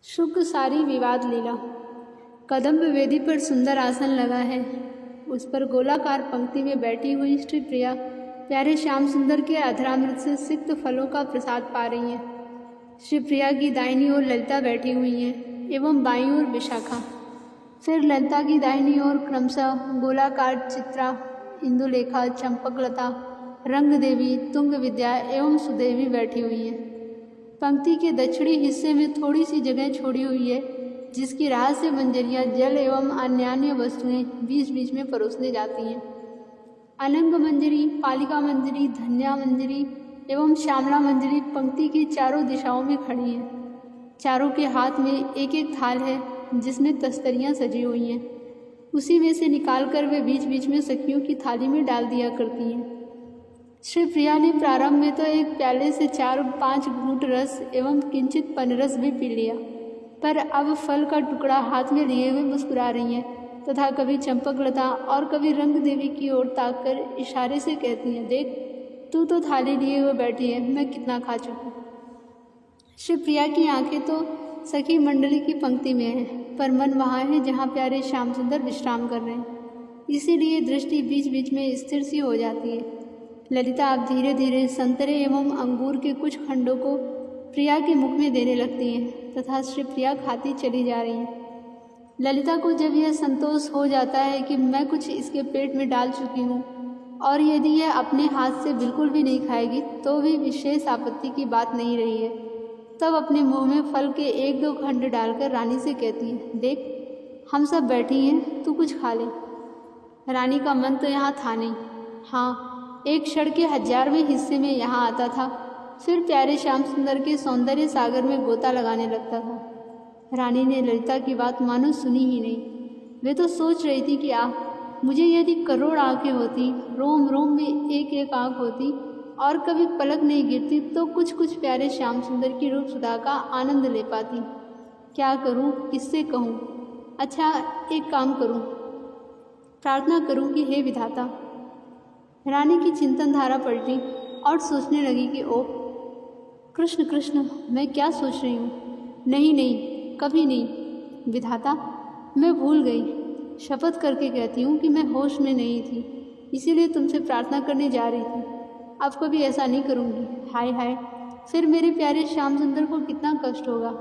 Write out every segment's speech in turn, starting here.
शुक्र सारी विवाद लीला। कदम्ब वेदी पर सुंदर आसन लगा है। उस पर गोलाकार पंक्ति में बैठी हुई श्री प्रिया प्यारे श्याम सुंदर के अधरामृत से सिक्त फलों का प्रसाद पा रही हैं। श्री प्रिया की दाहिनी ओर ललिता बैठी हुई हैं एवं बाईं ओर विशाखा। फिर ललिता की दाहिनी ओर क्रमशः गोलाकार चित्रा, इंदुलेखा, चंपकलता, रंग देवी, तुंग विद्या एवं सुदेवी बैठी हुई हैं। पंक्ति के दक्षिणी हिस्से में थोड़ी सी जगह छोड़ी हुई है, जिसकी राह से मंजरियाँ जल एवं अन्य वस्तुएं बीच बीच में परोसने जाती हैं। अनंग मंजरी, पालिका मंजरी, धन्या मंजरी एवं श्यामला मंजरी पंक्ति की चारों दिशाओं में खड़ी हैं। चारों के हाथ में एक एक थाल है, जिसमें तस्तरियाँ सजी हुई हैं। उसी में से निकालकर वे बीच बीच में सखियों की थाली में डाल दिया करती हैं। श्री प्रिया ने प्रारंभ में तो एक प्याले से 4-5 घूंट रस एवं किंचित पनरस भी पी लिया, पर अब फल का टुकड़ा हाथ में लिए हुए मुस्कुरा रही हैं तथा कभी चंपकलता और कभी रंग देवी की ओर ताककर इशारे से कहती हैं, देख तू तो थाली लिए हुए बैठी है, मैं कितना खा चुकी। श्री प्रिया की आंखें तो सखी मंडली की पंक्ति में है, पर मन वहाँ है जहाँ प्यारे श्याम सुंदर विश्राम कर रहे हैं। इसीलिए दृष्टि बीच बीच में स्थिर सी हो जाती है। ललिता अब धीरे धीरे संतरे एवं अंगूर के कुछ खंडों को प्रिया के मुख में देने लगती हैं तथा श्री प्रिया खाती चली जा रही हैं। ललिता को जब यह संतोष हो जाता है कि मैं कुछ इसके पेट में डाल चुकी हूँ और यदि यह अपने हाथ से बिल्कुल भी नहीं खाएगी तो भी विशेष आपत्ति की बात नहीं रही है, तब अपने मुंह में फल के 1-2 खंड डालकर रानी से कहती है, देख हम सब बैठी हैं, तू कुछ खा ले। रानी का मन तो यहाँ था नहीं। हाँ, एक क्षण के 1000वें हिस्से में यहाँ आता था, फिर प्यारे श्याम सुंदर के सौंदर्य सागर में गोता लगाने लगता था। रानी ने ललिता की बात मानो सुनी ही नहीं। वे तो सोच रही थी कि मुझे यदि करोड़ आंखें होती, रोम रोम में एक एक आंख होती और कभी पलक नहीं गिरती तो कुछ कुछ प्यारे श्याम सुंदर की रूप सुधा का आनंद ले पाती। क्या करूं, किससे कहूं? अच्छा, एक काम करूं, प्रार्थना करूं कि हे विधाता। रानी की चिंतन धारा पलटी और सोचने लगी कि ओह कृष्ण कृष्ण, मैं क्या सोच रही हूँ। नहीं नहीं, कभी नहीं विधाता, मैं भूल गई। शपथ करके कहती हूँ कि मैं होश में नहीं थी, इसीलिए तुमसे प्रार्थना करने जा रही थी। अब कभी ऐसा नहीं करूँगी। हाय हाय, फिर मेरे प्यारे श्याम सुंदर को कितना कष्ट होगा।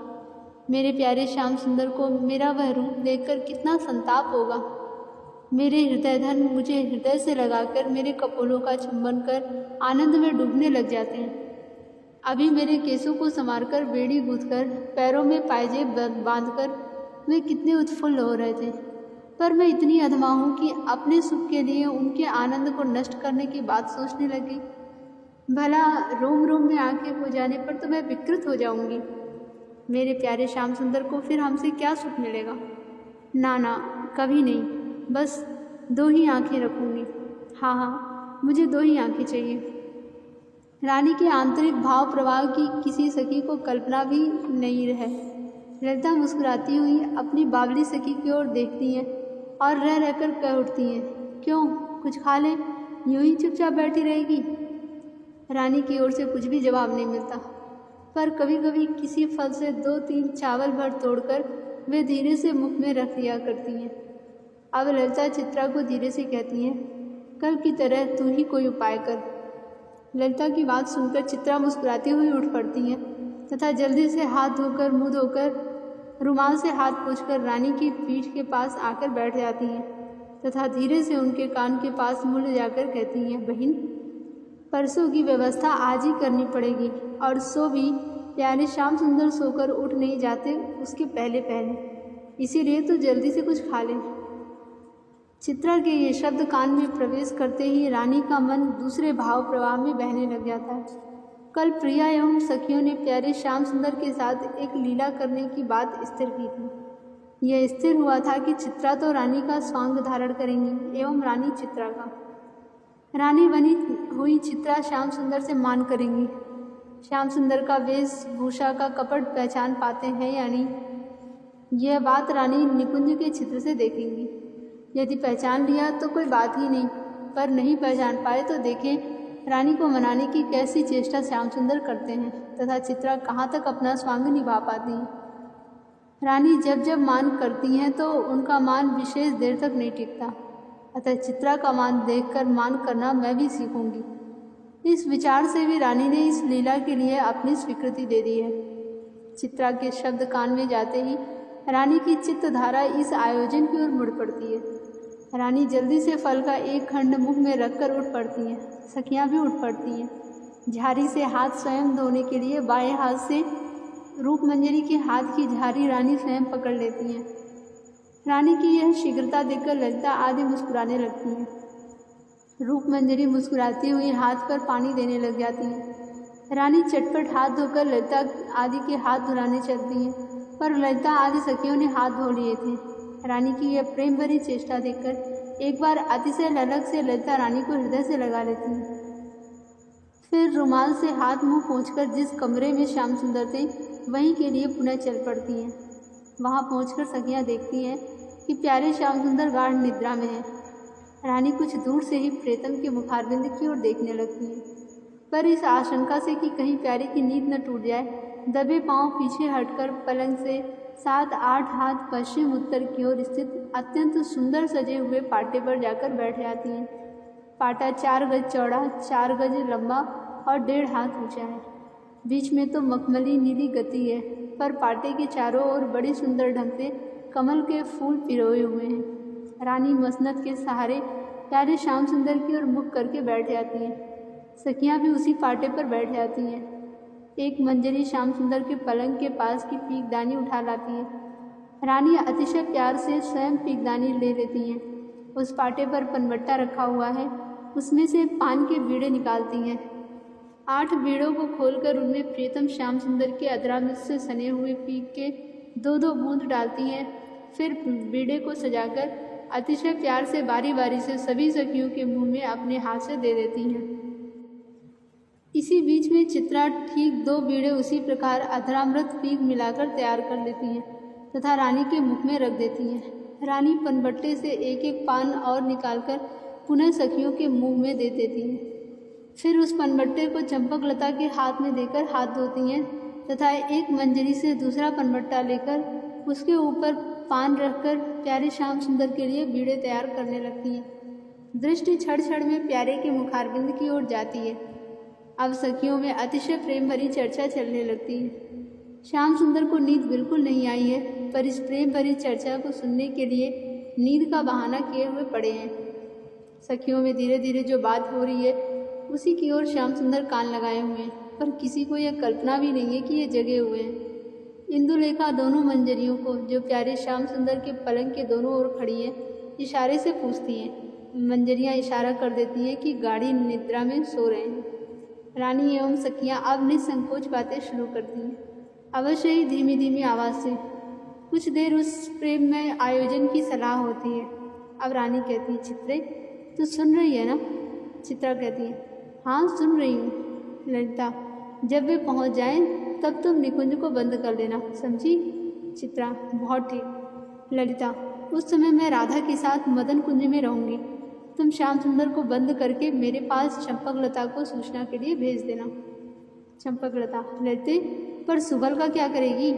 मेरे प्यारे श्याम सुंदर को मेरा वह रूप देखकर कितना संताप होगा। मेरे हृदय धन मुझे हृदय से लगाकर मेरे कपोलों का चुंबन कर आनंद में डूबने लग जाते हैं। अभी मेरे केसों को संवारकर बेड़ी गूंथकर पैरों में पायजेब बांधकर वे कितने उत्फुल्ल हो रहे थे, पर मैं इतनी अधमा हूँ कि अपने सुख के लिए उनके आनंद को नष्ट करने की बात सोचने लगी। भला रोम रोम में आंखें हो जाने पर तो मैं विकृत हो जाऊंगी। मेरे प्यारे श्याम सुंदर को फिर हमसे क्या सुख मिलेगा। ना ना, कभी नहीं, बस 2 ही आंखें रखूँगी। हाँ हाँ, मुझे 2 ही आंखें चाहिए। रानी के आंतरिक भाव प्रवाह की किसी सखी को कल्पना भी नहीं है। ललिता मुस्कुराती हुई अपनी बावली सखी की ओर देखती हैं और रह रहकर कह उठती हैं, क्यों, कुछ खा लें, यूं ही चुपचाप बैठी रहेगी। रानी की ओर से कुछ भी जवाब नहीं मिलता, पर कभी कभी किसी फल से 2-3 चावल भर तोड़कर वे धीरे से मुख में रख दिया करती हैं। अब ललिता चित्रा को धीरे से कहती हैं, कल की तरह तू ही कोई उपाय कर। ललिता की बात सुनकर चित्रा मुस्कुराती हुई उठ पड़ती हैं तथा जल्दी से हाथ धोकर मुंह धोकर रुमाल से हाथ पोंछकर रानी की पीठ के पास आकर बैठ जाती हैं तथा धीरे से उनके कान के पास मुड़ जाकर कहती हैं, बहन, परसों की व्यवस्था आज ही करनी पड़ेगी, और सो भी प्यारे श्याम सुंदर सोकर उठ नहीं जाते उसके पहले पहले, इसीलिए तो जल्दी से कुछ खा ले। चित्रा के ये शब्द कान में प्रवेश करते ही रानी का मन दूसरे भाव प्रवाह में बहने लग जाता है। कल प्रिया एवं सखियों ने प्यारे श्याम सुंदर के साथ एक लीला करने की बात स्थिर की थी। यह स्थिर हुआ था कि चित्रा तो रानी का स्वांग धारण करेंगी एवं रानी चित्रा का। रानी बनी हुई चित्रा श्याम सुंदर से मान करेंगी। श्याम सुंदर का वेशभूषा का कपट पहचान पाते हैं या नहीं, यह बात रानी निकुंज के चित्र से देखेंगी। यदि पहचान लिया तो कोई बात ही नहीं, पर नहीं पहचान पाए तो देखें रानी को मनाने की कैसी चेष्टा श्याम सुंदर करते हैं तथा चित्रा कहाँ तक अपना स्वांग निभा पाती हैं। रानी जब जब मान करती हैं तो उनका मान विशेष देर तक नहीं टिकता, अतः चित्रा का मान देखकर मान करना मैं भी सीखूंगी। इस विचार से भी रानी ने इस लीला के लिए अपनी स्वीकृति दे दी है। चित्रा के शब्द कान में जाते ही रानी की चित्तधारा इस आयोजन की ओर मुड़ पड़ती है। रानी जल्दी से फल का एक खंड मुख में रखकर उठ पड़ती हैं। सखियां भी उठ पड़ती हैं। झारी से हाथ स्वयं धोने के लिए बाएं हाथ से रूपमंजरी के हाथ की झारी रानी स्वयं पकड़ लेती हैं। रानी की यह शीघ्रता देखकर ललिता आदि मुस्कुराने लगती हैं। रूपमंजरी मुस्कुराती हुई हाथ पर पानी देने लग जाती है। रानी चटपट हाथ धोकर ललिता आदि के हाथ धुलाने चलती हैं, पर ललिता आदि सखियों ने हाथ धो लिए थे। रानी की यह प्रेम भरी चेष्टा देखकर एक बार अतिशय ललक से ललिता रानी को हृदय से लगा लेती है। फिर रुमाल से हाथ मुंह पोंछकर जिस कमरे में श्याम सुंदर थे वहीं के लिए पुनः चल पड़ती हैं। वहां पहुंचकर सखियां देखती हैं कि प्यारे श्याम सुंदर गाढ़ निद्रा में हैं। रानी कुछ दूर से ही प्रेतम के मुखारबिंद की ओर देखने लगती है, पर इस आशंका से कि कहीं प्यारे की नींद न टूट जाए, दबे पांव पीछे हटकर पलंग से 7-8 हाथ पश्चिम उत्तर की ओर स्थित अत्यंत सुंदर सजे हुए पाटे पर जाकर बैठ जाती हैं। पाटा 4 गज चौड़ा, 4 गज लंबा और 1.5 हाथ ऊंचा है। बीच में तो मखमली नीली गति है, पर पाटे के चारों ओर बड़ी सुंदर ढंग से कमल के फूल पिरोए हुए हैं। रानी मसनद के सहारे प्यारे श्याम सुंदर की ओर मुख करके बैठ जाती हैं। सखियां भी उसी पाटे पर बैठ जाती हैं। एक मंजरी श्याम सुंदर के पलंग के पास की पीकदानी उठा लाती है। रानी अतिशय प्यार से स्वयं पीकदानी ले लेती हैं। उस पाटे पर पनबट्टा रखा हुआ है, उसमें से पान के बीड़े निकालती हैं। 8 बीड़ों को खोलकर उनमें प्रियतम श्याम सुंदर के अधरामृत से सने हुए पीक के 2-2 बूंद डालती हैं। फिर बीड़े को सजाकर अतिशय प्यार से बारी बारी से सभी सखियों के मुंह में अपने हाथ से दे देती हैं। इसी बीच में चित्रा ठीक 2 बीड़े उसी प्रकार अधरामृत पीक मिलाकर तैयार कर लेती हैं तथा रानी के मुख में रख देती हैं। रानी पनबट्टे से एक-एक पान और निकालकर पुनः सखियों के मुंह में दे देती हैं। फिर उस पनबट्टे को चंपकलता के हाथ में देकर हाथ धोती हैं तथा एक मंजरी से दूसरा पनबट्टा लेकर उसके ऊपर पान रखकर प्यारे श्याम सुंदर के लिए बीड़े तैयार करने लगती हैं। दृष्टि क्षण क्षण में प्यारे के मुखारबिंद की ओर जाती है। अब सखियों में अतिशय प्रेम भरी चर्चा चलने लगती है। श्याम सुंदर को नींद बिल्कुल नहीं आई है, पर इस प्रेम भरी चर्चा को सुनने के लिए नींद का बहाना किए हुए पड़े हैं। सखियों में धीरे धीरे जो बात हो रही है उसी की ओर श्याम सुंदर कान लगाए हुए हैं, पर किसी को यह कल्पना भी नहीं है कि ये जगे हुए हैं। इंदुलेखा दोनों मंजरियों को, जो प्यारे श्याम सुंदर के पलंग के दोनों ओर खड़ी हैं, इशारे से पूछती हैं। मंजरियां इशारा कर देती हैं कि गाढ़ी निद्रा में सो रहे हैं। रानी एवं सखियां अब निसंकोच बातें शुरू करती हैं, अवश्य ही धीमी धीमी आवाज़ से। कुछ देर उस प्रेम में आयोजन की सलाह होती है। अब रानी कहती है, चित्रे तू सुन रही है ना? चित्रा कहती है, हाँ सुन रही हूँ। ललिता, जब वे पहुँच जाएं तब तुम निकुंज को बंद कर देना, समझी? चित्रा, बहुत ठीक। ललिता, उस समय मैं राधा के साथ मदन कुंज में रहूँगी। तुम श्याम सुंदर को बंद करके मेरे पास चंपकलता को सूचना के लिए भेज देना। चंपकलता, ललिते, पर सुबल का क्या करेगी?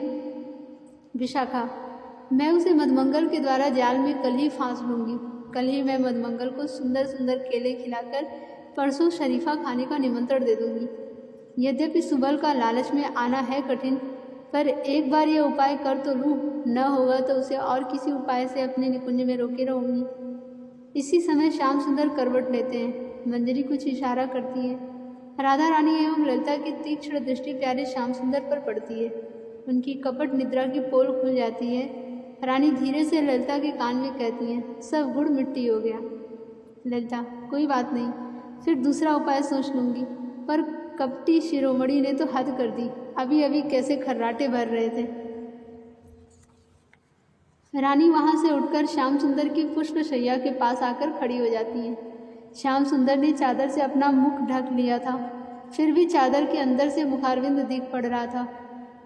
विशाखा, मैं उसे मधमंगल के द्वारा जाल में कल ही फांस लूँगी। कल ही मैं मधमंगल को सुंदर सुंदर केले खिलाकर परसों शरीफा खाने का निमंत्रण दे दूँगी। यद्यपि सुबल का लालच में आना है कठिन, पर एक बार यह उपाय कर तो लूँ, न होगा तो उसे और किसी उपाय से अपने निकुंज में रोके रहूँगी। इसी समय श्याम सुंदर करवट लेते हैं। मंजरी कुछ इशारा करती है। राधा रानी एवं ललिता की तीक्ष्ण दृष्टि प्यारे श्याम सुंदर पर पड़ती है। उनकी कपट निद्रा की पोल खुल जाती है। रानी धीरे से ललिता के कान में कहती हैं, सब गुड़ मिट्टी हो गया। ललिता, कोई बात नहीं, फिर दूसरा उपाय सोच लूँगी। पर कपटी शिरोमणि ने तो हद कर दी, अभी अभी कैसे खर्राटे भर रहे थे। रानी वहाँ से उठकर श्याम सुंदर की पुष्प शैया के पास आकर खड़ी हो जाती है। श्याम सुंदर ने चादर से अपना मुख ढक लिया था, फिर भी चादर के अंदर से मुखारविंद दिख पड़ रहा था।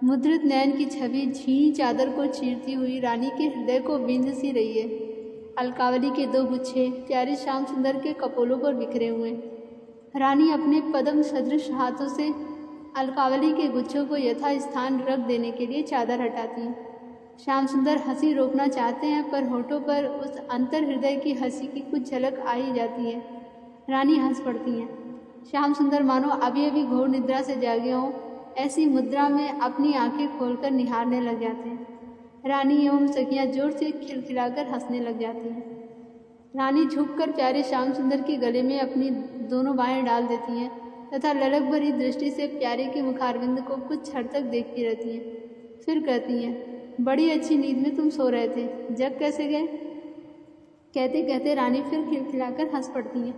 मुद्रित नयन की छवि झीनी चादर को चीरती हुई रानी के हृदय को बींध सी रही है। अलकावली के 2 गुच्छे प्यारे श्याम सुंदर के कपोलों पर बिखरे हुए। रानी अपने पद्म सदृश हाथों से अलकावली के गुच्छों को यथा स्थान रख देने के लिए चादर हटाती है। श्याम सुंदर हंसी रोकना चाहते हैं, पर होठों पर उस अंतर हृदय की हंसी की कुछ झलक आ ही जाती है। रानी हंस पड़ती हैं। श्याम सुंदर मानो अभी अभी घोर निद्रा से जागे हों, ऐसी मुद्रा में अपनी आंखें खोलकर निहारने लग जाते हैं। रानी एवं सखियाँ जोर से खिलखिलाकर हंसने लग जाती हैं। रानी झुककर प्यारे श्याम सुंदर के गले में अपनी दोनों बाहें डाल देती हैं तथा ललक भरी दृष्टि से प्यारे के मुखारविंद को कुछ क्षण तक देखती रहती हैं। फिर कहती हैं, बड़ी अच्छी नींद में तुम सो रहे थे, जग कैसे गए? कहते कहते रानी फिर खिलखिलाकर हंस पड़ती हैं।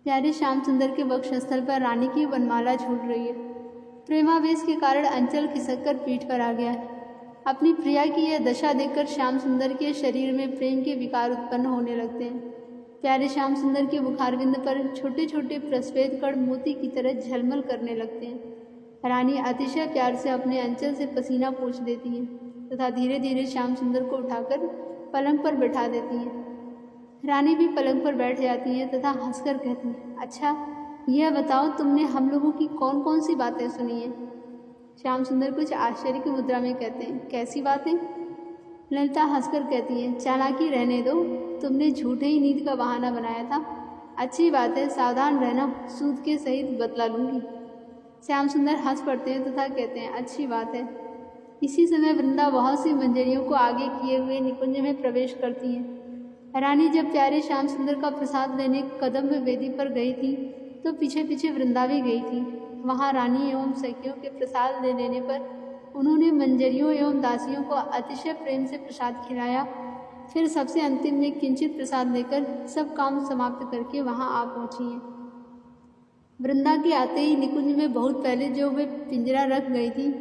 प्यारे श्याम सुंदर के वक्षस्थल पर रानी की वनमाला झूल रही है। प्रेमावेश के कारण अंचल खिसक कर पीठ पर आ गया है। अपनी प्रिया की यह दशा देखकर श्याम सुंदर के शरीर में प्रेम के विकार उत्पन्न होने लगते हैं। प्यारे श्याम सुंदर के मुखारविंद पर छोटे छोटे प्रस्वेद कण मोती की तरह झलमल करने लगते हैं। रानी अतिशय प्यार से अपने अंचल से पसीना पोंछ देती हैं तथा धीरे धीरे श्याम सुंदर को उठाकर पलंग पर बैठा देती हैं। रानी भी पलंग पर बैठ जाती हैं तथा हंसकर कहती हैं, अच्छा यह बताओ तुमने हम लोगों की कौन कौन सी बातें सुनी हैं? श्याम सुंदर कुछ आश्चर्य की मुद्रा में कहते हैं, कैसी बातें? ललिता हंसकर कहती है, चालाकी रहने दो, तुमने झूठे ही नींद का बहाना बनाया था। अच्छी बात है, सावधान रहना, सूद के सहित बतला लूँगी। श्याम सुंदर हंस पड़ते हैं तथा कहते हैं, अच्छी बात है। इसी समय वृंदा बहुत सी मंजरियों को आगे किए हुए निकुंज में प्रवेश करती हैं। रानी जब प्यारे श्याम सुंदर का प्रसाद लेने कदम्ब वेदी पर गई थी तो पीछे पीछे वृंदा भी गई थी। वहाँ रानी एवं सखियों के प्रसाद ले लेने पर उन्होंने मंजरियों एवं दासियों को अतिशय प्रेम से प्रसाद खिलाया। फिर सबसे अंतिम में किंचित प्रसाद लेकर सब काम समाप्त करके वहाँ आ पहुँची हैं। वृंदा के आते ही निकुंज में बहुत पहले जो वे पिंजरा रख गई थी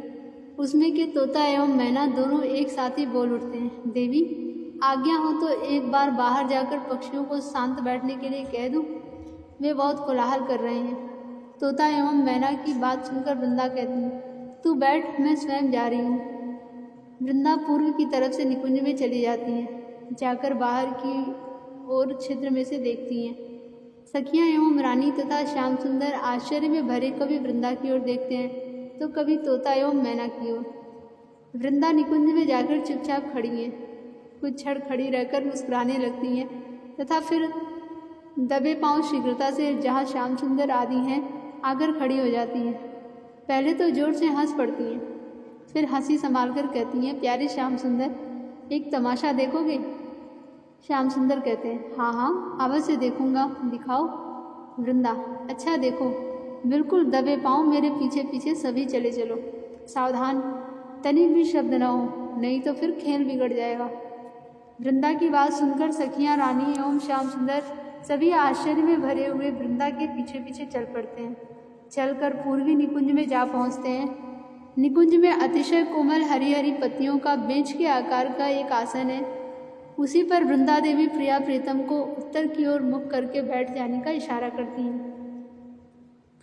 उसमें के तोता एवं मैना दोनों एक साथ ही बोल उठते हैं, देवी आज्ञा हो तो एक बार बाहर जाकर पक्षियों को शांत बैठने के लिए कह दूं, वे बहुत कोलाहल कर रहे हैं। तोता एवं मैना की बात सुनकर वृंदा कहती है, तू बैठ, मैं स्वयं जा रही हूँ। वृंदा पूर्व की तरफ से निकुंज में चली जाती हैं। जाकर बाहर की ओर छिद्र में से देखती हैं। सखियाँ एवं रानी तथा श्याम सुंदर आश्चर्य में भरे कभी वृंदा की ओर देखते हैं तो कभी तोता एवं मैना की ओर। वृंदा निकुंज में जाकर चुपचाप खड़ी हैं। कुछ क्षण खड़ी रहकर मुस्कुराने लगती हैं तथा फिर दबे पांव शीघ्रता से जहाँ श्याम सुंदर आदि हैं आकर खड़ी हो जाती हैं। पहले तो जोर से हंस पड़ती हैं, फिर हंसी संभाल कर कहती हैं, प्यारे श्याम सुंदर एक तमाशा देखोगे? श्याम सुंदर कहते हैं, हाँ हाँ अवश्य देखूंगा, दिखाओ। वृंदा, अच्छा देखो, बिल्कुल दबे पाँव मेरे पीछे पीछे सभी चले चलो, सावधान, तनिक भी शब्द न हो, नहीं तो फिर खेल बिगड़ जाएगा। वृंदा की बात सुनकर सखियाँ रानी एवं श्याम सुंदर सभी आश्चर्य में भरे हुए वृंदा के पीछे पीछे चल पड़ते हैं। चलकर पूर्वी निकुंज में जा पहुँचते हैं। निकुंज में अतिशय कोमल हरी हरी पत्तियों का बेंच के आकार का एक आसन है। उसी पर वृंदा देवी प्रिया प्रीतम को उत्तर की ओर मुख करके बैठ जाने का इशारा करती हैं।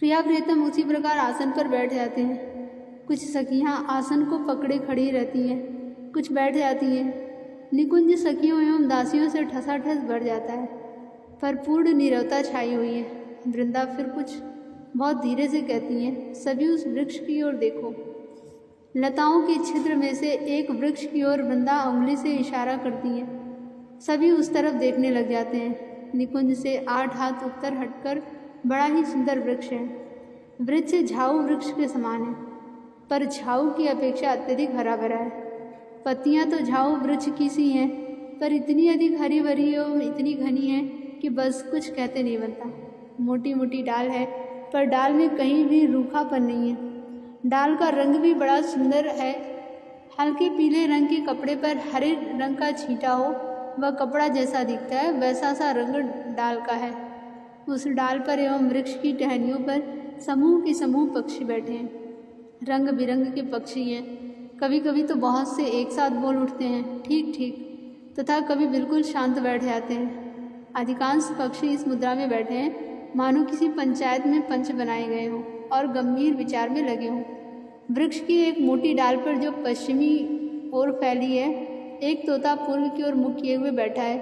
प्रिया प्रीतम उसी प्रकार आसन पर बैठ जाते हैं। कुछ सखियाँ आसन को पकड़े खड़ी रहती हैं, कुछ बैठ जाती हैं। निकुंज सखियों एवं दासियों से ठसाठस बढ़ जाता है, पर पूर्ण नीरवता छाई हुई है। वृंदा फिर कुछ बहुत धीरे से कहती हैं, सभी उस वृक्ष की ओर देखो। लताओं के छिद्र में से एक वृक्ष की ओर वृंदा उंगली से इशारा करती हैं। सभी उस तरफ देखने लग जाते हैं। निकुंज से 8 हाथ उत्तर हटकर बड़ा ही सुंदर वृक्ष है। वृक्ष झाऊ वृक्ष के समान है, पर झाऊ की अपेक्षा अत्यधिक हरा भरा है। पत्तियां तो झाऊ वृक्ष की सी हैं, पर इतनी अधिक हरी भरी और इतनी घनी है कि बस कुछ कहते नहीं बनता। मोटी मोटी डाल है, पर डाल में कहीं भी रूखापन नहीं है। डाल का रंग भी बड़ा सुंदर है। हल्के पीले रंग के कपड़े पर हरे रंग का छींटा हो वह कपड़ा जैसा दिखता है, वैसा सा रंग डाल का है। उस डाल पर एवं वृक्ष की टहनियों पर समूह के समूह पक्षी बैठे हैं। रंग बिरंग के पक्षी हैं। कभी कभी तो बहुत से एक साथ बोल उठते हैं, ठीक ठीक, तथा कभी बिल्कुल शांत बैठ जाते हैं। अधिकांश पक्षी इस मुद्रा में बैठे हैं मानो किसी पंचायत में पंच बनाए गए हों और गंभीर विचार में लगे हों। वृक्ष की एक मोटी डाल पर जो पश्चिमी ओर फैली है, एक तोता पूर्व की ओर मुख किए हुए बैठा है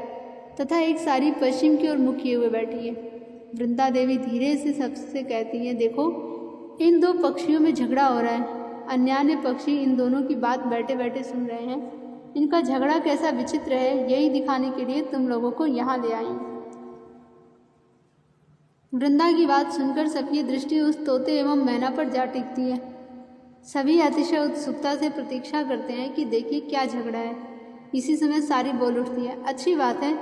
तथा एक सारी पश्चिम की ओर मुख किए हुए बैठी है। वृंदा देवी धीरे से सबसे कहती हैं, देखो इन दो पक्षियों में झगड़ा हो रहा है। अन्य पक्षी इन दोनों की बात बैठे बैठे सुन रहे हैं। इनका झगड़ा कैसा विचित्र है, यही दिखाने के लिए तुम लोगों को यहाँ ले आई। वृंदा की बात सुनकर सबकी दृष्टि उस तोते एवं मैना पर जा टिकती है। सभी अतिशय उत्सुकता से प्रतीक्षा करते हैं कि देखिए क्या झगड़ा है। इसी समय सारी बोल उठती है, अच्छी बात है,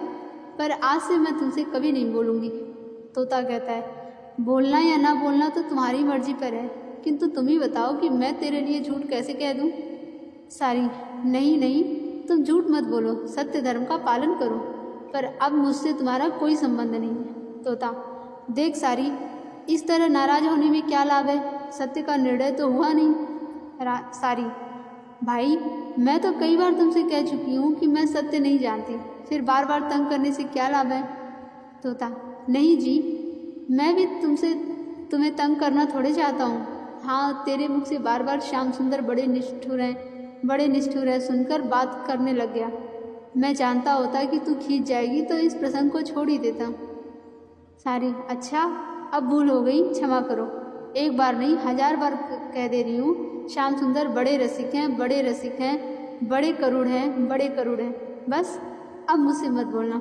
पर आज से मैं तुमसे कभी नहीं बोलूँगी। तोता कहता है, बोलना या ना बोलना तो तुम्हारी मर्जी पर है, किंतु तुम ही बताओ कि मैं तेरे लिए झूठ कैसे कह दूँ। सारी, नहीं नहीं, तुम झूठ मत बोलो, सत्य धर्म का पालन करो, पर अब मुझसे तुम्हारा कोई संबंध नहीं है। तोता, देख सारी, इस तरह नाराज होने में क्या लाभ है, सत्य का निर्णय तो हुआ नहीं। सारी, भाई मैं तो कई बार तुमसे कह चुकी हूँ कि मैं सत्य नहीं जानती, फिर बार बार तंग करने से क्या लाभ है। तोता, नहीं जी, मैं भी तुम्हें तंग करना थोड़े चाहता हूँ। हाँ, तेरे मुख से बार बार श्याम सुंदर बड़े निष्ठुर है सुनकर बात करने लग गया। मैं जानता होता कि तू खींच जाएगी तो इस प्रसंग को छोड़ ही देता। सारी, अच्छा, अब भूल हो गई, क्षमा करो। एक बार नहीं 1000 बार कह दे रही हूँ, श्याम सुंदर बड़े रसिक हैं, बड़े करुण हैं, बस अब मुझसे मत बोलना।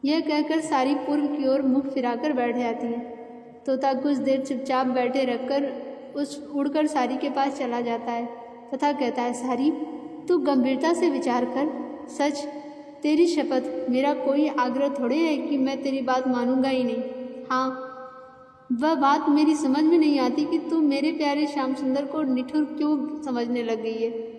यह कहकर सारी पूर्व की ओर मुख फिराकर बैठ जाती है। तोता कुछ देर चुपचाप बैठे रखकर उड़कर सारी के पास चला जाता है तथा कहता है, सारी तू गंभीरता से विचार कर, सच तेरी शपथ, मेरा कोई आग्रह थोड़े है कि मैं तेरी बात मानूंगा ही नहीं। हाँ, वह बात मेरी समझ में नहीं आती कि तू मेरे प्यारे श्याम सुंदर को निठुर क्यों समझने लग गई है।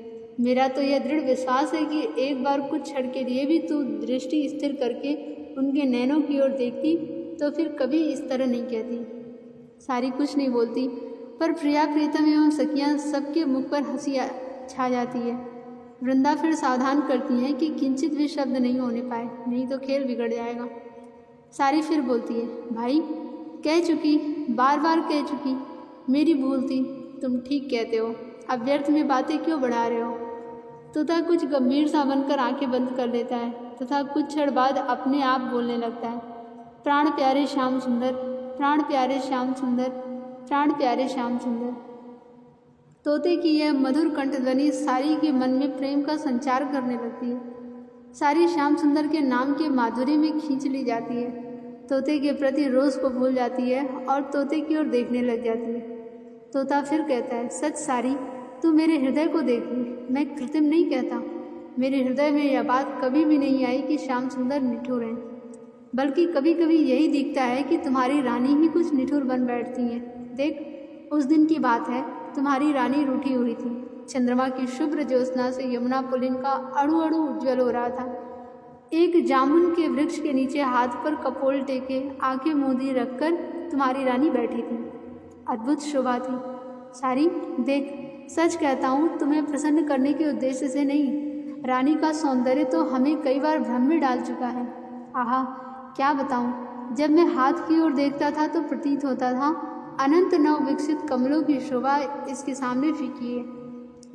मेरा तो यह दृढ़ विश्वास है कि एक बार कुछ क्षण के लिए भी तू दृष्टि स्थिर करके उनके नैनों की ओर देखती तो फिर कभी इस तरह नहीं कहती। सारी कुछ नहीं बोलती, पर प्रिया, प्रीतम एवं सखियाँ सबके मुख पर हंसी छा जाती है। वृंदा फिर सावधान करती हैं कि किंचित भी शब्द नहीं होने पाए, नहीं तो खेल बिगड़ जाएगा। सारी फिर बोलती है, भाई कह चुकी, बार बार कह चुकी, मेरी भूल थी, तुम ठीक कहते हो, अब व्यर्थ में बातें क्यों बढ़ा रहे हो। तोता कुछ गंभीर सा बनकर आंखें बंद कर लेता है तथा कुछ क्षण बाद अपने आप बोलने लगता है, प्राण प्यारे श्याम सुंदर, प्राण प्यारे श्याम सुंदर, प्राण प्यारे श्याम सुंदर। तोते की यह मधुर कंठध्वनि सारी के मन में प्रेम का संचार करने लगती है। सारी श्याम सुंदर के नाम के माधुर्य में खींच ली जाती है, तोते के प्रति रोज को भूल जाती है और तोते की ओर देखने लग जाती है। तोता फिर कहता है, सच सारी, तू मेरे हृदय को देखी, मैं कृत्रिम नहीं कहता। मेरे हृदय में यह बात कभी भी नहीं आई कि श्याम सुंदर निठुर हैं, बल्कि कभी कभी यही दिखता है कि तुम्हारी रानी ही कुछ निठुर बन बैठती हैं। देख, उस दिन की बात है, तुम्हारी रानी रूठी हुई थी। चंद्रमा की शुभ्र ज्योत्सना से यमुना पुलिन का अणु अणु उज्ज्वल हो रहा था। एक जामुन के वृक्ष के नीचे हाथ पर कपोल टेके आंखें मूंदी रखकर तुम्हारी रानी बैठी थी। अद्भुत शोभा थी। सारी, देख, सच कहता हूँ, तुम्हें प्रसन्न करने के उद्देश्य से नहीं, रानी का सौंदर्य तो हमें कई बार भ्रम में डाल चुका है। आहा, क्या बताऊँ, जब मैं हाथ की ओर देखता था तो प्रतीत होता था अनंत नव विकसित कमलों की शोभा इसके सामने फीकी है।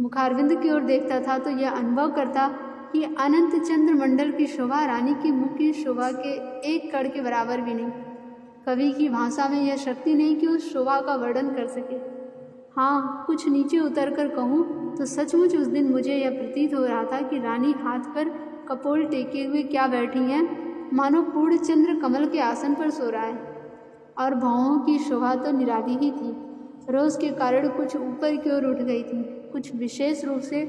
मुखारविंद की ओर देखता था तो यह अनुभव करता कि अनंत चंद्रमंडल की शोभा रानी की मुख की शोभा के एक कण के बराबर भी नहीं। कवि की भाषा में यह शक्ति नहीं कि उस शोभा का वर्णन कर सके। हाँ, कुछ नीचे उतर कर कहूँ तो सचमुच उस दिन मुझे यह प्रतीत हो रहा था कि रानी हाथ पर कपोल टेके हुए क्या बैठी हैं, मानो पूर्ण चंद्र कमल के आसन पर सो रहा है। और भौहों की शोभा तो निराली ही थी, रोज के कारण कुछ ऊपर की ओर उठ गई थी, कुछ विशेष रूप से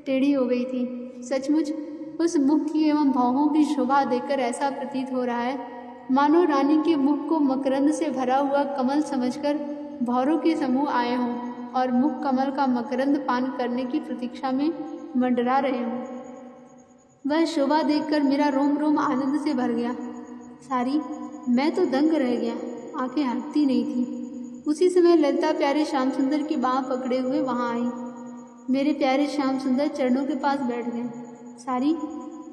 टेढ़ी हो गई थी। सचमुच उस मुख की एवं भौहों की शोभा देखकर ऐसा प्रतीत हो रहा है मानो रानी के मुख को मकरंद से भरा हुआ कमल समझकर भौरों के समूह आए हों और मुख कमल का मकरंद पान करने की प्रतीक्षा में मंडरा रहे हों। वह शोभा देखकर मेरा रोम रोम आनंद से भर गया। सारी, मैं तो दंग रह गया, आंखें हटती नहीं थी। उसी समय ललिता प्यारे श्याम सुंदर की बाँह पकड़े हुए वहाँ आई। मेरे प्यारे श्याम सुंदर चरणों के पास बैठ गए। सारी,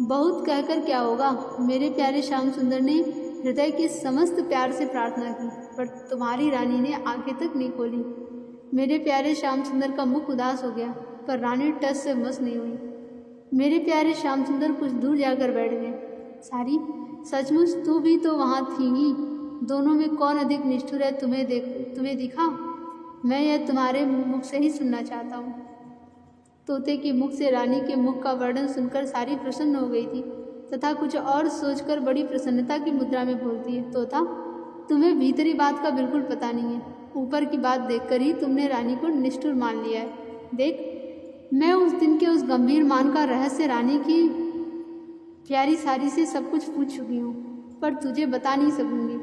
बहुत कहकर क्या होगा, मेरे प्यारे श्याम सुंदर ने हृदय के समस्त प्यार से प्रार्थना की, पर तुम्हारी रानी ने आंखें तक नहीं खोली। मेरे प्यारे श्याम सुंदर का मुख उदास हो गया, पर रानी टस से मस नहीं हुई। मेरे प्यारे श्याम सुंदर कुछ दूर जाकर बैठ गए। सारी, सचमुच तू भी तो वहाँ थी ही, दोनों में कौन अधिक निष्ठुर है तुम्हें दिखा। मैं यह तुम्हारे मुख से ही सुनना चाहता हूँ। तोते के मुख से रानी के मुख का वर्णन सुनकर सारी प्रसन्न हो गई थी तथा कुछ और सोचकर बड़ी प्रसन्नता की मुद्रा में बोलती है, तोता, तुम्हें भीतरी बात का बिल्कुल पता नहीं है। ऊपर की बात देखकर ही तुमने रानी को निष्ठुर मान लिया है। देख, मैं उस दिन के उस गंभीर मान का रहस्य रानी की प्यारी सारी से सब कुछ पूछ चुकी हूँ, पर तुझे बता नहीं सकूँगी।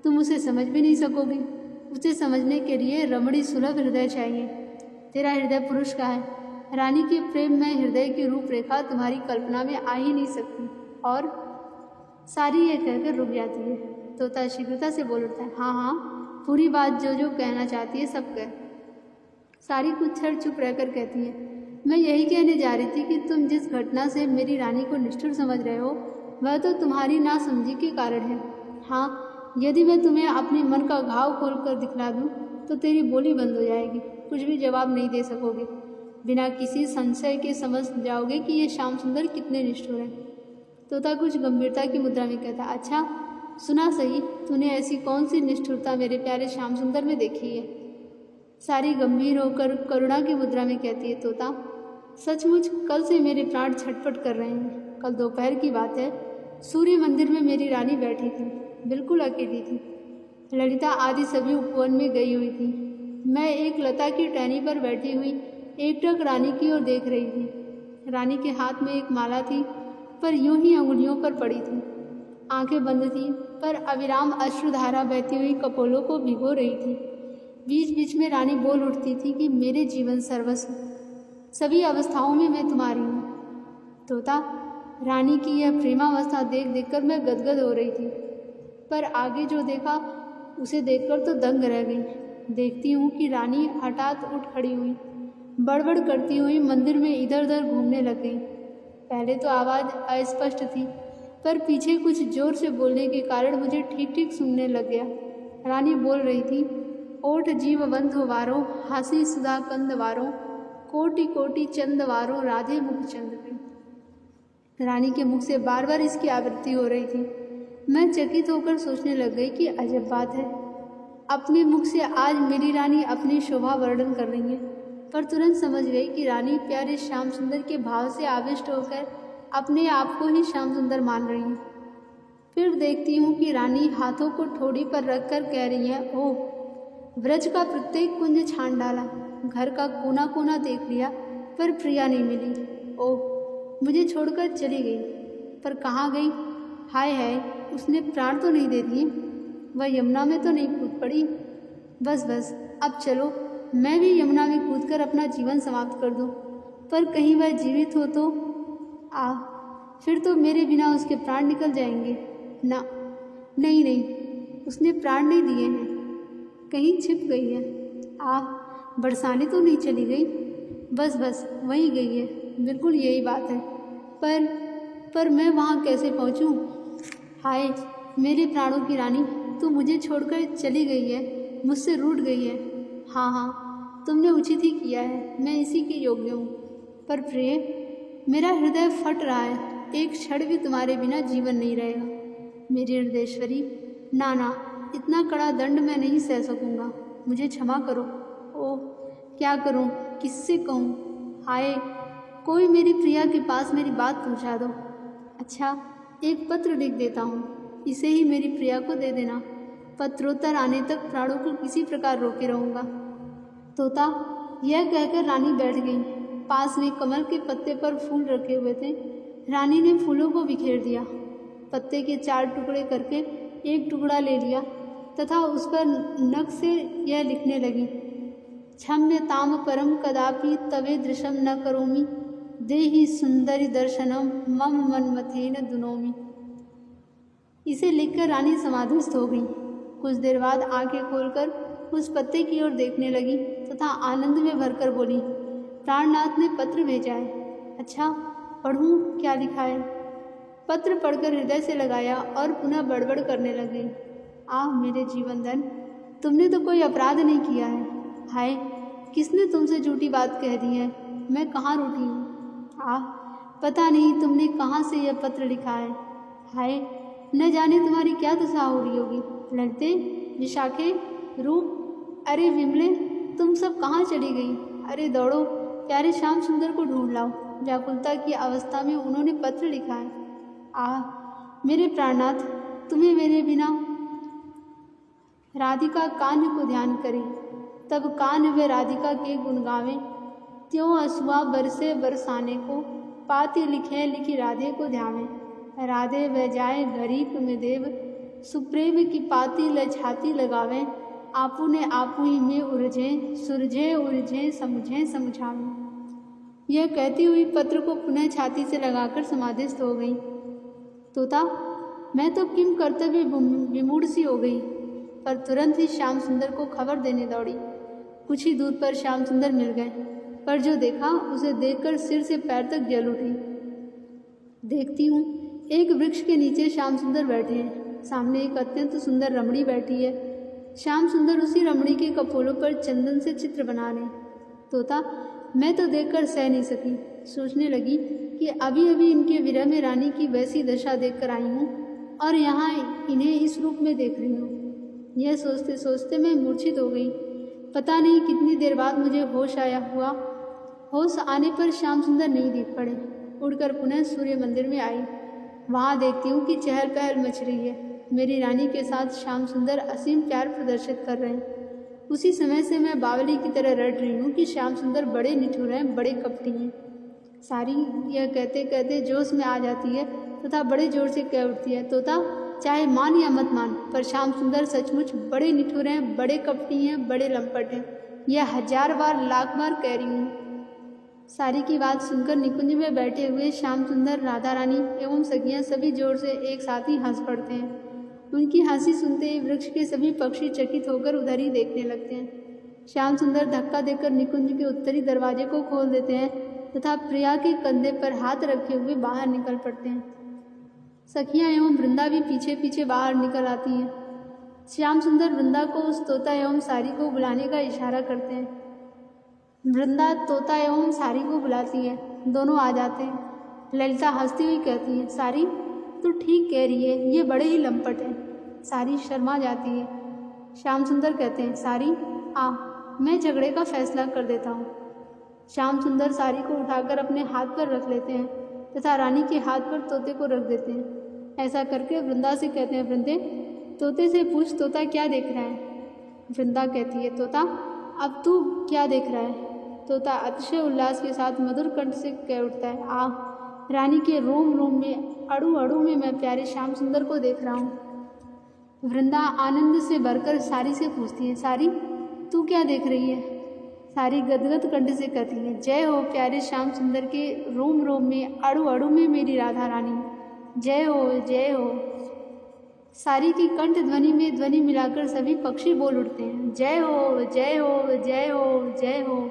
तुम उसे समझ भी नहीं सकोगी। उसे समझने के लिए रमणी सुलभ हृदय चाहिए। तेरा हृदय पुरुष का है। रानी के प्रेम में हृदय की रूपरेखा तुम्हारी कल्पना में आ ही नहीं सकती। और सारी यह कहकर रुक जाती है। तोता शीघ्रता से बोल उठता है, हाँ हाँ, पूरी बात जो जो कहना चाहती है सब कह। सारी कुछ क्षण चुप रहकर कहती है, मैं यही कहने जा रही थी कि तुम जिस घटना से मेरी रानी को निष्ठुर समझ रहे हो वह तो तुम्हारी नासमझी के कारण है। हाँ, यदि मैं तुम्हें अपने मन का घाव खोल कर दिखला दूँ तो तेरी बोली बंद हो जाएगी, कुछ भी जवाब नहीं दे सकोगे। बिना किसी संशय के समझ जाओगे कि ये श्याम सुंदर कितने निष्ठुर हैं। तोता कुछ गंभीरता की मुद्रा में कहता, अच्छा सुना सही, तूने ऐसी कौन सी निष्ठुरता मेरे प्यारे श्याम सुंदर में देखी है? सारी गंभीर होकर करुणा की मुद्रा में कहती है, तोता, सचमुच कल से मेरे प्राण छटपट कर रहे हैं। कल दोपहर की बात है, सूर्य मंदिर में मेरी रानी बैठी थी, बिल्कुल अकेली थी। ललिता आदि सभी उपवन में गई हुई थी। मैं एक लता की टहनी पर बैठी हुई एकटक रानी की ओर देख रही थी। रानी के हाथ में एक माला थी, पर यूं ही अंगुलियों पर पड़ी थी। आंखें बंद थीं, पर अविराम अश्रुधारा बहती हुई कपोलों को भिगो रही थी। बीच बीच में रानी बोल उठती थी कि मेरे जीवन सर्वस्व, सभी अवस्थाओं में मैं तुम्हारी हूँ। तोता, रानी की यह प्रेमावस्था देख देखकर मैं गदगद हो रही थी, पर आगे जो देखा उसे देखकर तो दंग रह गई। देखती हूँ कि रानी हठात उठ खड़ी हुई, बड़बड़ करती हुई मंदिर में इधर उधर घूमने लग गई। पहले तो आवाज़ अस्पष्ट थी, पर पीछे कुछ जोर से बोलने के कारण मुझे ठीक ठीक सुनने लग गया। रानी बोल रही थी, ओठ जीववंत हो वारो, हासी सुधा कंद वारो, कोटि कोटि चंद वारो, राधे मुख चंद पे। रानी के मुख से बार बार इसकी आवृत्ति हो रही थी। मैं चकित होकर सोचने लग गई कि अजब बात है, अपने मुख से आज मेरी रानी अपनी शोभा वर्णन कर रही है। पर तुरंत समझ गई कि रानी प्यारे श्याम सुंदर के भाव से आविष्ट होकर अपने आप को ही श्याम सुंदर मान रही है। फिर देखती हूँ कि रानी हाथों को ठोड़ी पर रखकर कह रही है, ओह, ब्रज का प्रत्येक कुंज छान डाला, घर का कोना कोना देख लिया, पर प्रिया नहीं मिली। ओह, मुझे छोड़कर चली गई। पर कहाँ गई? हाय हाय, उसने प्राण तो नहीं दे दिए? वह यमुना में तो नहीं कूद पड़ी? बस बस, अब चलो मैं भी यमुना में कूदकर अपना जीवन समाप्त कर दूं। पर कहीं वह जीवित हो तो फिर तो मेरे बिना उसके प्राण निकल जाएंगे। ना, नहीं नहीं, उसने प्राण नहीं दिए हैं, कहीं छिप गई है। बरसाने तो नहीं चली गई? बस बस, वहीं गई है, बिल्कुल यही बात है। पर मैं वहाँ कैसे पहुँचूँ? हाय मेरे प्राणों की रानी, तू मुझे छोड़कर चली गई है, मुझसे रूठ गई है। हाँ हाँ, तुमने उचित ही किया है, मैं इसी के योग्य हूँ। पर प्रिय, मेरा हृदय फट रहा है, एक क्षण भी तुम्हारे बिना जीवन नहीं रहेगा। मेरी हृदयेश्वरी, ना ना, इतना कड़ा दंड मैं नहीं सह सकूँगा, मुझे क्षमा करो। ओह, क्या करूँ, किससे कहूँ? हाय, कोई मेरी प्रिया के पास मेरी बात पहुँचा दो। अच्छा, एक पत्र लिख देता हूँ, इसे ही मेरी प्रिया को दे देना। पत्रोत्तर आने तक प्राणों को किसी प्रकार रोके रहूँगा। तोता, यह कहकर रानी बैठ गई। पास में कमल के पत्ते पर फूल रखे हुए थे। रानी ने फूलों को बिखेर दिया, पत्ते के 4 टुकड़े करके एक टुकड़ा ले लिया तथा उस पर नख से यह लिखने लगी, क्षम्यताम परम कदापि तवे दृशम न करोमि, देहि सुंदरी दर्शनम मम मनमथेन दुनोमि। इसे लिखकर रानी समाधिस्थ हो गई। कुछ देर बाद आंखें खोलकर उस पत्ते की ओर देखने लगी तथा आनंद में भरकर बोली, प्राणनाथ ने पत्र भेजा है। अच्छा, पढ़ूं क्या लिखा है? पत्र पढ़कर हृदय से लगाया और पुनः बड़बड़ करने लगी, मेरे जीवन धन, तुमने तो कोई अपराध नहीं किया है। हाय, किसने तुमसे झूठी बात कह दी है? मैं कहाँ रूठी हूँ? पता नहीं तुमने कहाँ से यह पत्र लिखा है। हाय, न जाने तुम्हारी क्या दशा हो रही होगी। लड़ते, विशाखे, रूप, अरे विमले, तुम सब कहाँ चली गई? अरे दौड़ो, प्यारे श्याम सुंदर को ढूंढ लाओ। व्याकुलता की अवस्था में उन्होंने पत्र लिखा है। मेरे प्राणनाथ, तुम्हें मेरे बिना। राधिका कान्ह को ध्यान करे, तब कान्ह व राधिका के गुण गावें। त्यों असुआ बरसे बरसाने को, पाति लिखे लिखी राधे को ध्यावें। राधे व जाए गरीब में देव, सुप्रेम की पाती ल छाती लगावें। आपू ने आपू ही में उलझे, सुलझे उलझे समझे समझावें। यह कहती हुई पत्र को पुनः छाती से लगाकर समाधिस्थ हो गई। तोता, मैं तो किम कर्तव्य विमूढ़ सी हो गई, पर तुरंत ही श्याम सुंदर को खबर देने दौड़ी। कुछ ही दूर पर श्याम सुंदर मिल गए, पर जो देखा उसे देखकर सिर से पैर तक जल उठी। देखती हूँ एक वृक्ष के नीचे श्याम सुंदर बैठे हैं। सामने एक अत्यंत सुंदर रमणी बैठी है। श्याम सुंदर उसी रमणी के कपोलों पर चंदन से चित्र बना रहे। तोता, मैं तो देखकर सह नहीं सकी। सोचने लगी कि अभी अभी इनके विरह में रानी की वैसी दशा देखकर आई हूँ और यहाँ इन्हें इस रूप में देख रही हूँ। यह सोचते सोचते मैं मूर्छित हो गई। पता नहीं कितनी देर बाद मुझे होश आया हुआ। होश आने पर श्याम सुंदर नहीं दिख पड़े। उड़कर पुनः सूर्य मंदिर में आई। वहाँ देखती हूँ कि चहल पहल मच रही है। मेरी रानी के साथ श्याम सुंदर असीम प्यार प्रदर्शित कर रहे हैं। उसी समय से मैं बावली की तरह रट रही हूँ कि श्याम सुंदर बड़े निठुर हैं, बड़े कपटी हैं। सारी यह कहते कहते जोश में आ जाती है तथा बड़े जोर से कह उठती है, तोता, चाहे मान या मत मान, पर श्याम सुंदर सचमुच बड़े निठुर हैं, बड़े कपटी हैं, बड़े लंपट हैं। यह 1000 बार लाख बार कह रही हूँ। सारी की बात सुनकर निकुंज में बैठे हुए श्याम सुंदर, राधा रानी एवं सखियाँ सभी जोर से एक साथ ही हंस पड़ते हैं। उनकी हंसी सुनते ही वृक्ष के सभी पक्षी चकित होकर उधर ही देखने लगते हैं। श्याम सुंदर धक्का देकर निकुंज के उत्तरी दरवाजे को खोल देते हैं तथा प्रिया के कंधे पर हाथ रखे हुए बाहर निकल पड़ते हैं। सखियाँ एवं वृंदा भी पीछे पीछे बाहर निकल आती हैं। श्याम सुंदर वृंदा को उस तोता एवं सारी को बुलाने का इशारा करते हैं। वृंदा तोता एवं सारी को बुलाती है। दोनों आ जाते हैं। ललिता हंसती हुई कहती है, सारी तू ठीक कह रही है, ये बड़े ही लंपट हैं। सारी शर्मा जाती है। श्याम सुंदर कहते हैं, सारी आ, मैं झगड़े का फैसला कर देता हूँ। श्याम सुंदर सारी को उठाकर अपने हाथ पर रख लेते हैं तथा रानी के हाथ पर तोते को रख देते हैं। ऐसा करके वृंदा से कहते हैं, वृंदे, तोते से पूछ तोता क्या देख रहा है। वृंदा कहती है, तोता, अब तू क्या देख रहा है। तोता अतिशय उल्लास के साथ मधुर कंठ से कह उठता है, आ, रानी के रोम रोम में, अड़ू अड़ू में मैं प्यारे श्याम सुंदर को देख रहा हूँ। वृंदा आनंद से भरकर सारी से पूछती है, सारी तू क्या देख रही है। सारी गदगद कंठ से कहती है, जय हो प्यारे श्याम सुंदर के रोम रोम में, अड़ू अड़ू में मेरी राधा रानी, जय हो जय हो। सारी की कंठ ध्वनि में ध्वनि मिलाकर सभी पक्षी बोल उठते हैं, जय हो जय हो जय हो जय हो।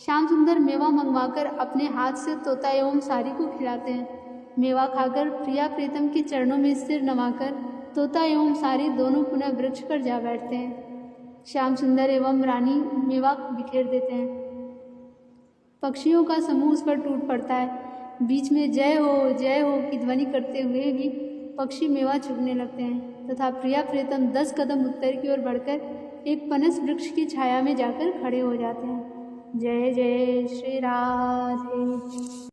श्याम सुंदर मेवा मंगवाकर अपने हाथ से तोता एवं सारी को खिलाते हैं। मेवा खाकर प्रिया प्रीतम के चरणों में सिर नवाकर तोता एवं सारी दोनों पुनः वृक्ष पर जा बैठते हैं। श्याम सुंदर एवं रानी मेवा बिखेर देते हैं। पक्षियों का समूह उस पर टूट पड़ता है। बीच में जय हो की ध्वनि करते हुए भी पक्षी मेवा चुगने लगते हैं तथा प्रिया प्रीतम 10 कदम उत्तर की ओर बढ़कर एक पनस वृक्ष की छाया में जाकर खड़े हो जाते हैं। जय जय श्री राधे।